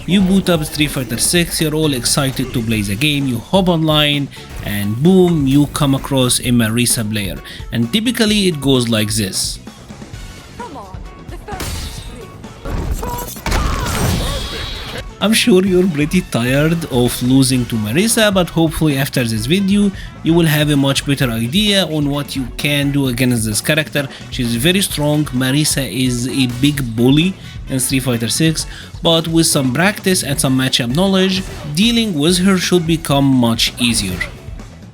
You boot up Street Fighter 6, you're all excited to play the game, you hop online, and boom, you come across a Marisa player. And typically it goes like this. I'm sure you're pretty tired of losing to Marisa, but hopefully after this video you will have a much better idea on what you can do against this character. She's very strong. Marisa is a big bully in Street Fighter 6, but with some practice and some matchup knowledge, dealing with her should become much easier.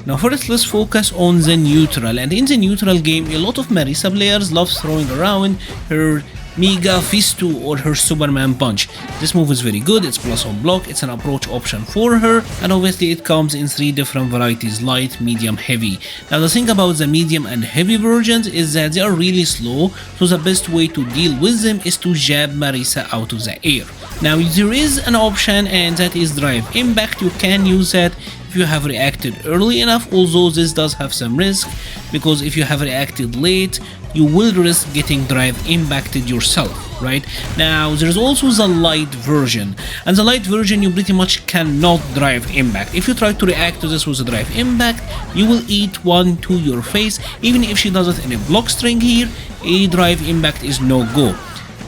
Now first let's focus on the neutral, and in the neutral game a lot of Marisa players love throwing around her Mega Fistu or her Superman Punch. This move is very good, it's plus on block, it's an approach option for her, and obviously it comes in 3 different varieties: light, medium, heavy. Now the thing about the medium and heavy versions is that they are really slow, so the best way to deal with them is to jab Marisa out of the air. Now there is an option, and that is drive impact. You can use that if you have reacted early enough, although this does have some risk, because if you have reacted late you will risk getting drive impacted yourself, right? Now there's also the light version, and the light version you pretty much cannot drive impact. If you try to react to this with a drive impact, you will eat one to your face. Even if she does it in a block string here, a drive impact is no go.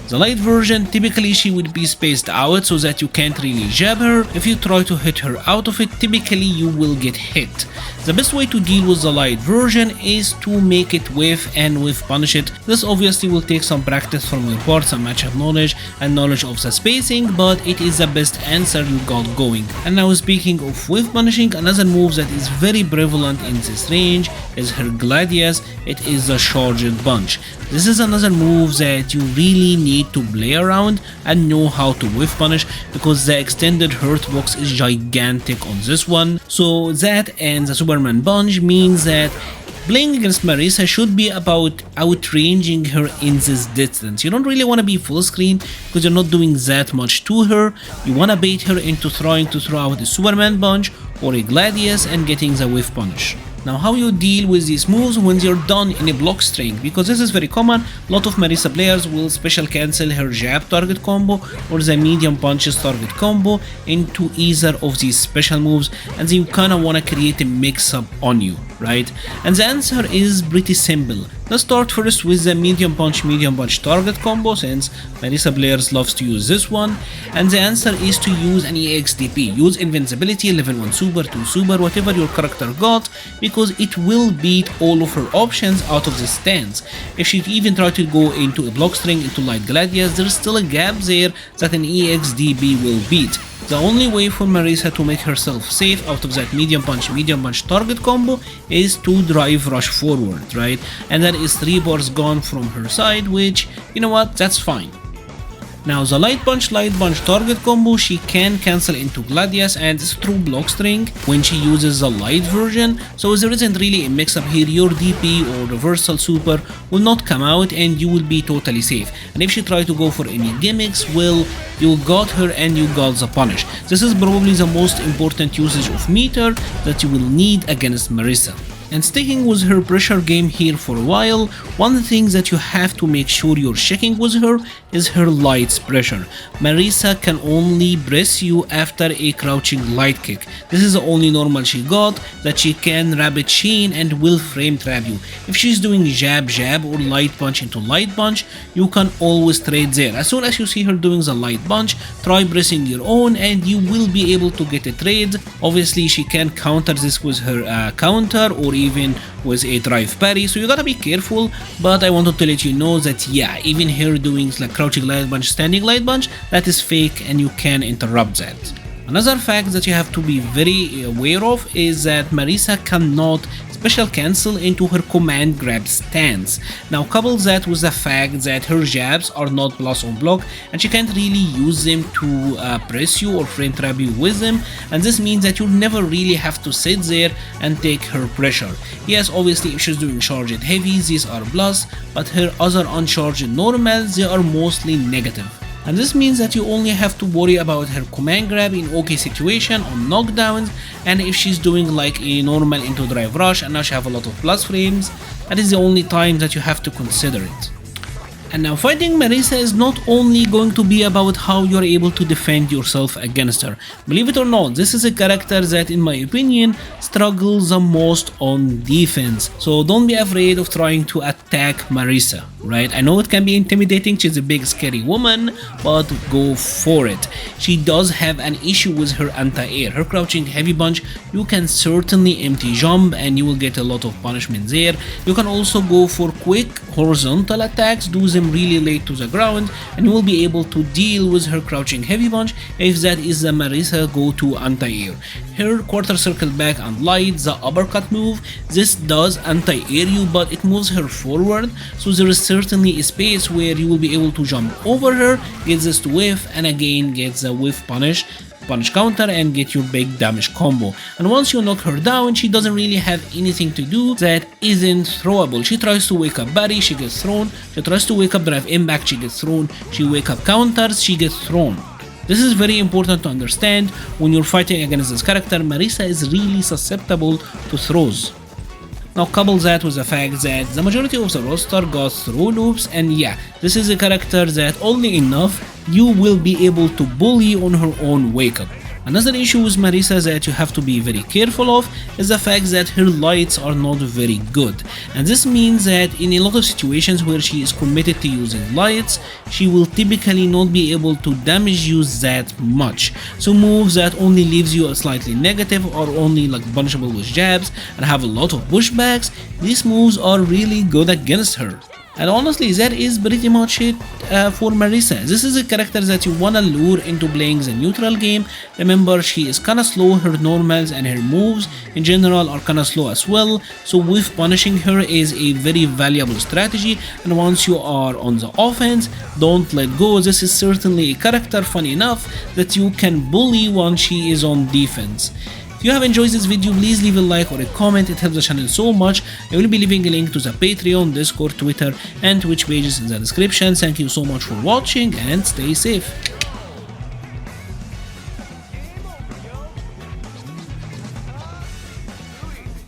The light version, typically she would be spaced out so that you can't really jab her. If you try to hit her out of it, typically you will get hit. The best way to deal with the light version is to make it whiff and whiff punish it. This obviously will take some practice from your part, some matchup knowledge and knowledge of the spacing, but it is the best answer you got going. And now speaking of whiff punishing, another move that is very prevalent in this range is her Gladius. It is the charged punch. This is another move that you really need to play around and know how to whiff punish, because the extended hurt box is gigantic on this one. So that and the Superman punch means that playing against Marisa should be about outranging her in this distance. You don't really want to be full screen because you're not doing that much to her. You want to bait her into trying to throw out a Superman punch or a Gladius and getting the whiff punish. Now how you deal with these moves when you're done in a block string, because this is very common. A lot of Marisa players will special cancel her jab target combo or the medium punches target combo into either of these special moves, and then you kinda wanna create a mix up on you, right? And the answer is pretty simple. Let's start first with the medium punch target combo, since Marisa players loves to use this one, and the answer is to use an EXDP. Use invincibility, level 1 super, 2 super, whatever your character got, because it will beat all of her options out of the stance. If she even try to go into a block string, into light Gladius, there's still a gap there that an EXDB will beat. The only way for Marisa to make herself safe out of that medium punch target combo is to drive rush forward, right? And that is 3 bars gone from her side, which, you know what, that's fine. Now the light punch target combo she can cancel into Gladius and through block string when she uses the light version, so there isn't really a mix up here. Your DP or reversal super will not come out and you will be totally safe. And if she try to go for any gimmicks, well, you got her and you got the punish. This is probably the most important usage of meter that you will need against Marisa. And sticking with her pressure game here for a while, one thing that you have to make sure you're checking with her is her lights pressure. Marisa can only press you after a crouching light kick. This is the only normal she got, that she can rapid chain and will frame trap you. If she's doing jab or light punch into light punch, you can always trade there. As soon as you see her doing the light punch, try pressing your own and you will be able to get a trade. Obviously she can counter this with her counter or even with a drive parry, so you gotta be careful, but I wanted to let you know that yeah, even her doing like crouching light punch, standing light punch, that is fake and you can interrupt that. Another fact that you have to be very aware of is that Marisa cannot special cancel into her command grab stance. Now couple that with the fact that her jabs are not plus on block and she can't really use them to press you or frame trap you with them, and this means that you never really have to sit there and take her pressure. Yes, obviously if she's doing charged heavies, these are plus, but her other uncharged normals, they are mostly negative. And this means that you only have to worry about her command grab in OK situation on knockdowns, and if she's doing like a normal into drive rush and now she have a lot of plus frames, that is the only time that you have to consider it. And now fighting Marisa is not only going to be about how you're able to defend yourself against her. Believe it or not, this is a character that in my opinion struggles the most on defense. So don't be afraid of trying to attack Marisa, right? I know it can be intimidating, she's a big scary woman, but go for it. She does have an issue with her anti-air. Her crouching heavy punch, you can certainly empty jump and you will get a lot of punishment there. You can also go for quick horizontal attacks, do them really late to the ground, and you will be able to deal with her crouching heavy punch if that is the Marisa go-to anti-air. Her quarter circle back and light, the uppercut move, this does anti-air you but it moves her forward, so there is certainly a space where you will be able to jump over her, get this to whiff, and again get the whiff punish counter and get your big damage combo. And once you knock her down, she doesn't really have anything to do that isn't throwable. She tries to wake up Barry, she gets thrown. She tries to wake up Drive Impact, she gets thrown. She wake up counters, she gets thrown. This is very important to understand when you're fighting against this character. Marisa is really susceptible to throws. Now couple that with the fact that the majority of the roster got throw loops, and yeah, this is a character that only enough you will be able to bully on her own wake up. Another issue with Marisa that you have to be very careful of is the fact that her lights are not very good, and this means that in a lot of situations where she is committed to using lights, she will typically not be able to damage you that much. So moves that only leaves you a slightly negative or only like punishable with jabs and have a lot of pushbacks, these moves are really good against her. And honestly, that is pretty much it for Marisa. This is a character that you wanna lure into playing the neutral game. Remember, she is kinda slow, her normals and her moves in general are kinda slow as well, so with punishing her is a very valuable strategy, and once you are on the offense, don't let go. This is certainly a character fun enough that you can bully once she is on defense. If you have enjoyed this video, please leave a like or a comment, it helps the channel so much. I will be leaving a link to the Patreon, Discord, Twitter and Twitch pages in the description. Thank you so much for watching and stay safe.